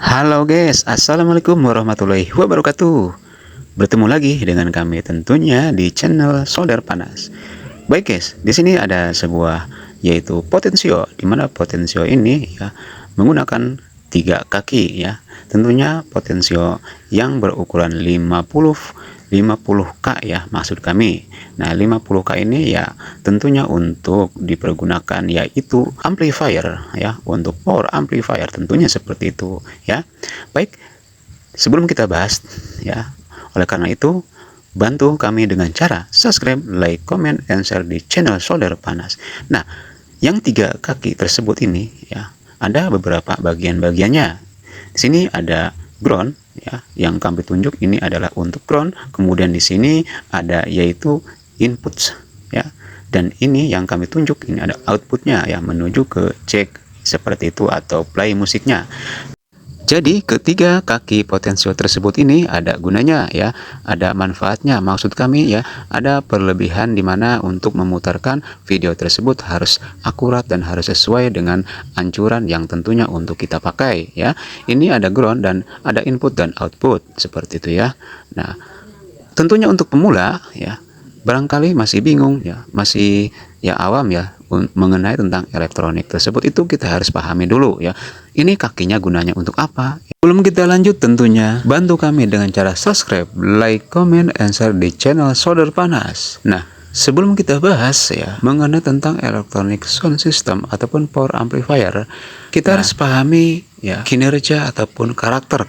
Halo guys, Assalamualaikum warahmatullahi wabarakatuh. Bertemu lagi dengan kami tentunya di channel Solder Panas. Baik guys, di sini ada sebuah yaitu potensio, di mana potensio ini ya menggunakan tiga kaki ya. Tentunya potensio yang berukuran 50K ya maksud kami. Nah, 50K ini ya tentunya untuk dipergunakan yaitu amplifier ya, untuk power amplifier tentunya seperti itu ya. Baik, sebelum kita bahas ya, oleh karena itu bantu kami dengan cara subscribe, like, comment, and share di channel Solder Panas. Nah, yang tiga kaki tersebut ini ya ada beberapa bagian-bagiannya. Di sini ada ground ya, yang kami tunjuk ini adalah untuk ground. Kemudian di sini ada yaitu input ya, dan ini yang kami tunjuk ini ada outputnya ya, menuju ke jack seperti itu atau play musiknya. Jadi ketiga kaki potensio tersebut ini ada gunanya ya, ada manfaatnya. Maksud kami ya, ada perlebihan di mana untuk memutarkan video tersebut harus akurat dan harus sesuai dengan anjuran yang tentunya untuk kita pakai ya. Ini ada ground dan ada input dan output seperti itu ya. Nah, tentunya untuk pemula ya, barangkali masih bingung ya, masih ya awam ya mengenai tentang elektronik tersebut, itu kita harus pahami dulu ya. Ini kakinya gunanya untuk apa? Sebelum kita lanjut tentunya bantu kami dengan cara subscribe, like, comment, and share di channel Solder Panas. Nah, sebelum kita bahas ya mengenai tentang elektronik sound system ataupun power amplifier, kita harus pahami ya kinerja ataupun karakter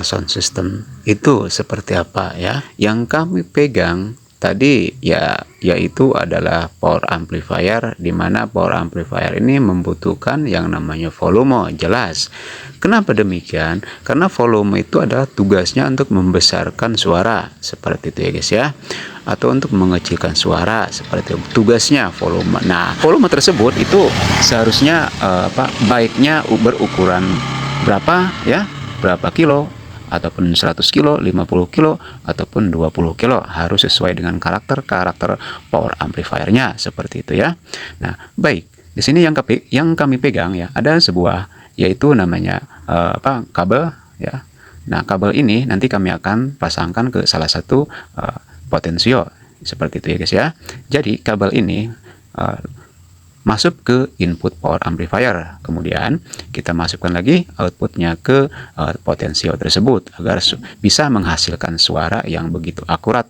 sound system itu seperti apa ya. Yang kami pegang tadi ya, yaitu adalah power amplifier, di mana power amplifier ini membutuhkan yang namanya volume, jelas. Kenapa demikian? Karena volume itu adalah tugasnya untuk membesarkan suara seperti itu ya guys ya, atau untuk mengecilkan suara seperti itu tugasnya volume. Nah, volume tersebut itu seharusnya baiknya berukuran berapa ya, berapa kilo, ataupun 100 kilo, 50 kilo, ataupun 20 kilo, harus sesuai dengan karakter power amplifiernya seperti itu ya. Nah, baik, di sini yang kami pegang ya, ada sebuah yaitu namanya kabel ya. Nah, kabel ini nanti kami akan pasangkan ke salah satu potensio seperti itu ya guys ya. Jadi kabel ini masuk ke input power amplifier, kemudian kita masukkan lagi outputnya ke potensio tersebut agar bisa menghasilkan suara yang begitu akurat,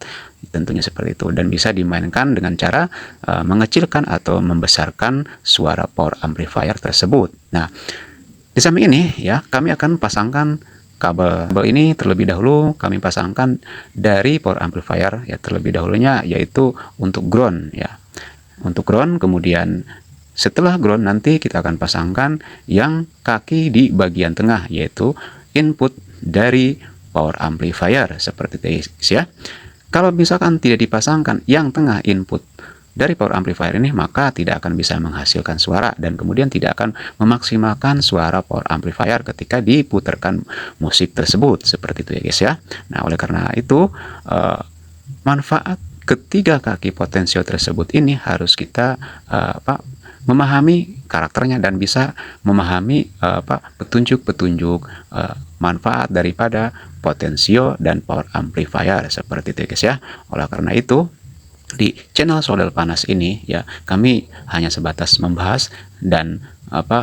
tentunya seperti itu, dan bisa dimainkan dengan cara mengecilkan atau membesarkan suara power amplifier tersebut. Nah, di samping ini ya kami akan pasangkan kabel ini terlebih dahulu. Kami pasangkan dari power amplifier ya terlebih dahulunya, yaitu untuk ground ya, untuk ground. Kemudian setelah ground nanti kita akan pasangkan yang kaki di bagian tengah, yaitu input dari power amplifier seperti itu ya. Kalau misalkan tidak dipasangkan yang tengah input dari power amplifier ini, maka tidak akan bisa menghasilkan suara dan kemudian tidak akan memaksimalkan suara power amplifier ketika diputarkan musik tersebut seperti itu ya guys ya. Nah, oleh karena itu manfaat ketiga kaki potensio tersebut ini harus kita memahami karakternya dan bisa memahami petunjuk-petunjuk manfaat daripada potensio dan power amplifier seperti itu guys ya. Oleh karena itu di channel Solder Panas ini ya kami hanya sebatas membahas dan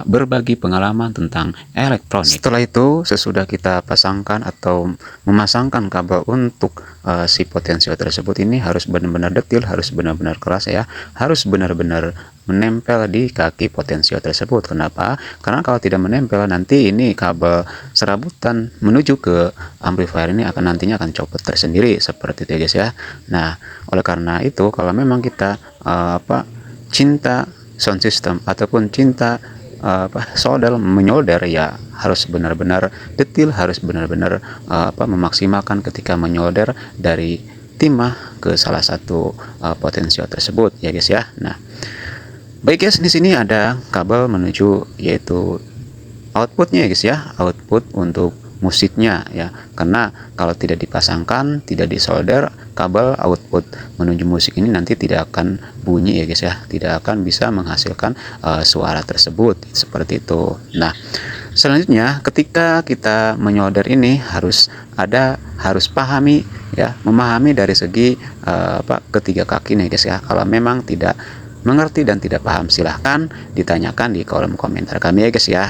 berbagi pengalaman tentang elektronik. Setelah itu, sesudah kita pasangkan atau memasangkan kabel untuk si potensio tersebut, ini harus benar-benar detail, harus benar-benar keras ya, harus benar-benar menempel di kaki potensio tersebut. Kenapa? Karena kalau tidak menempel, nanti ini kabel serabutan menuju ke amplifier ini nantinya akan copot tersendiri seperti itu ya guys ya. Nah, oleh karena itu kalau memang kita cinta sound system ataupun cinta solder menyolder ya, harus benar-benar detail, harus benar-benar memaksimalkan ketika menyolder dari timah ke salah satu potensio tersebut ya guys ya. Nah, baik guys, di sini ada kabel menuju yaitu outputnya ya guys ya, output untuk musiknya ya, karena kalau tidak dipasangkan, tidak disolder, kabel output menuju musik ini nanti tidak akan bunyi ya guys ya, tidak akan bisa menghasilkan suara tersebut seperti itu. Nah, selanjutnya ketika kita menyolder ini harus pahami ya, memahami dari segi ketiga kaki nih guys ya. Kalau memang tidak mengerti dan tidak paham, silahkan ditanyakan di kolom komentar kami ya guys ya.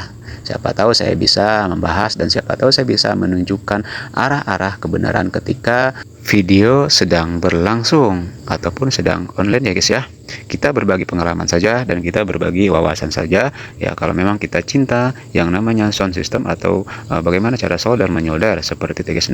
Siapa tahu saya bisa membahas dan siapa tahu saya bisa menunjukkan arah-arah kebenaran ketika video sedang berlangsung ataupun sedang online ya guys ya. Kita berbagi pengalaman saja dan kita berbagi wawasan saja ya, kalau memang kita cinta yang namanya sound system atau bagaimana cara solder menyolder seperti itu guys.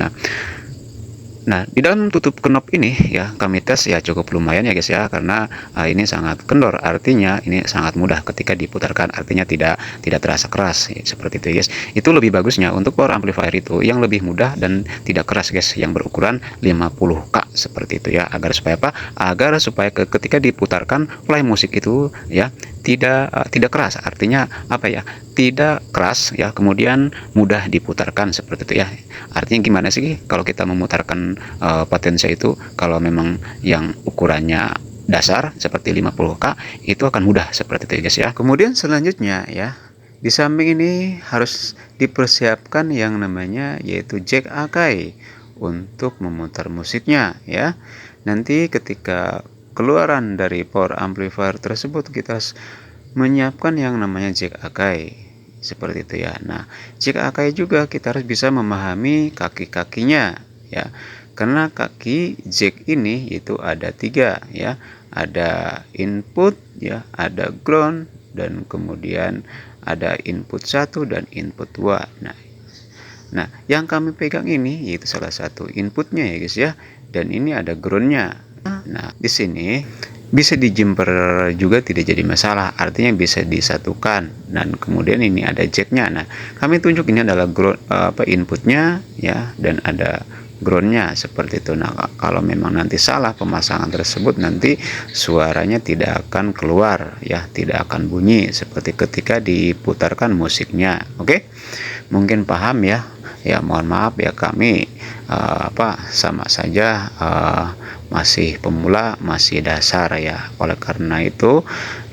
Nah, di dalam tutup knop ini ya kami tes ya cukup lumayan ya guys ya, karena ini sangat kendor, artinya ini sangat mudah ketika diputarkan, artinya tidak terasa keras ya, seperti itu guys. Itu lebih bagusnya untuk power amplifier itu yang lebih mudah dan tidak keras guys, yang berukuran 50K seperti itu ya, agar supaya apa? Agar supaya ketika diputarkan play musik itu ya tidak keras, artinya apa ya, tidak keras ya, kemudian mudah diputarkan seperti itu ya. Artinya gimana sih kalau kita memutarkan potensi itu, kalau memang yang ukurannya dasar seperti 50K itu akan mudah seperti itu guys ya. Kemudian selanjutnya ya, di samping ini harus dipersiapkan yang namanya yaitu jack Akai untuk memutar musiknya ya. Nanti ketika keluaran dari power amplifier tersebut kita harus menyiapkan yang namanya jack Akai seperti itu ya. Nah, jack Akai juga kita harus bisa memahami kaki-kakinya ya, karena kaki jack ini itu ada 3 ya, ada input ya, ada ground, dan kemudian ada input 1 dan input 2. Nah, yang kami pegang ini yaitu salah satu inputnya ya guys ya, dan ini ada groundnya. Nah, di sini bisa dijumper juga tidak jadi masalah, artinya bisa disatukan, dan kemudian ini ada jacknya. Nah, kami tunjuk ini adalah ground inputnya ya, dan ada groundnya seperti itu. Nah, kalau memang nanti salah pemasangan tersebut, nanti suaranya tidak akan keluar ya, tidak akan bunyi seperti ketika diputarkan musiknya. Oke, mungkin paham ya. Ya, mohon maaf ya, kami sama saja masih pemula, masih dasar ya. Oleh karena itu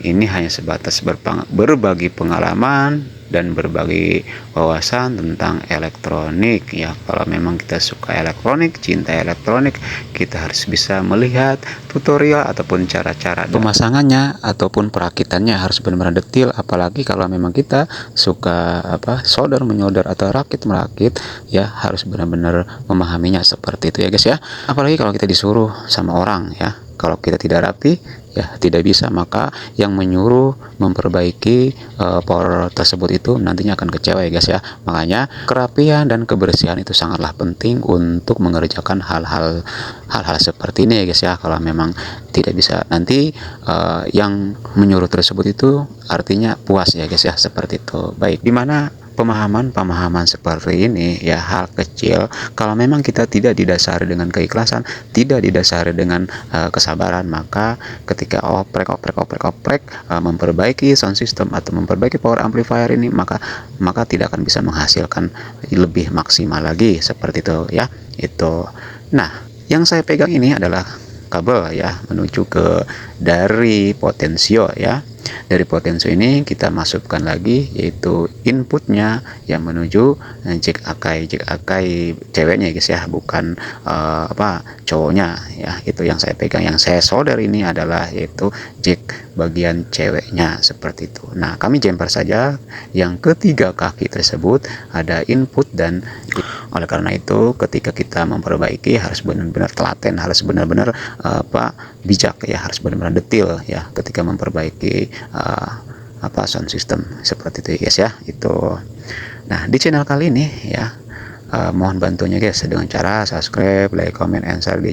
ini hanya sebatas berbagi pengalaman dan berbagi wawasan tentang elektronik ya. Kalau memang kita suka elektronik, cinta elektronik, kita harus bisa melihat tutorial ataupun cara-cara pemasangannya ataupun perakitannya harus benar-benar detail. Apalagi kalau memang kita suka solder menyolder atau rakit merakit ya, harus benar-benar memahaminya seperti itu ya guys ya. Apalagi kalau kita disuruh sama orang ya, kalau kita tidak rapi ya tidak bisa, maka yang menyuruh memperbaiki power tersebut itu nantinya akan kecewa ya guys ya. Makanya kerapian dan kebersihan itu sangatlah penting untuk mengerjakan hal-hal seperti ini ya guys ya. Kalau memang tidak bisa, nanti yang menyuruh tersebut itu artinya puas ya guys ya, seperti itu. Baik, dimana pemahaman seperti ini ya, hal kecil, kalau memang kita tidak didasari dengan keikhlasan, tidak didasari dengan kesabaran, maka ketika oprek memperbaiki sound system atau memperbaiki power amplifier ini, maka tidak akan bisa menghasilkan lebih maksimal lagi seperti itu ya. Itu. Nah, yang saya pegang ini adalah kabel ya, menuju ke dari potensio ya. Dari potensio ini kita masukkan lagi yaitu inputnya yang menuju jack Akai ceweknya guys ya, bukan cowoknya ya. Itu yang saya pegang, yang saya solder ini adalah yaitu jack bagian ceweknya seperti itu. Nah, kami jumper saja yang ketiga kaki tersebut ada input, dan oleh karena itu ketika kita memperbaiki harus benar-benar telaten, harus benar-benar bijak ya, harus benar-benar detail ya ketika memperbaiki sound system seperti itu guys ya. Itu. Nah, di channel kali ini ya, mohon bantunya guys dengan cara subscribe, like, comment, and share di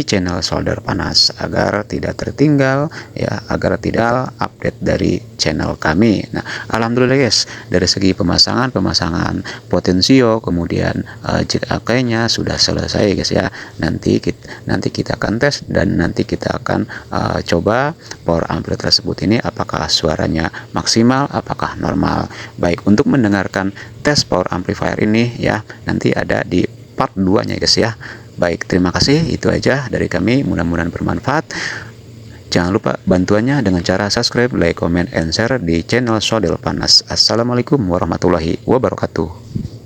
channel Solder Panas agar tidak tertinggal ya, agar tidak update dari channel kami. Nah, alhamdulillah guys, dari segi pemasangan potensio kemudian jack Akai-nya sudah selesai guys ya. Nanti kita akan tes dan nanti kita akan coba power ampli tersebut ini apakah suaranya maksimal, apakah normal. Baik, untuk mendengarkan tes power amplifier ini ya. Nanti ada di part 2 nya guys ya. Baik, terima kasih, itu aja dari kami, mudah-mudahan bermanfaat. Jangan lupa bantuannya dengan cara subscribe, like, comment, and share di channel Sodel Panas. Assalamualaikum warahmatullahi wabarakatuh.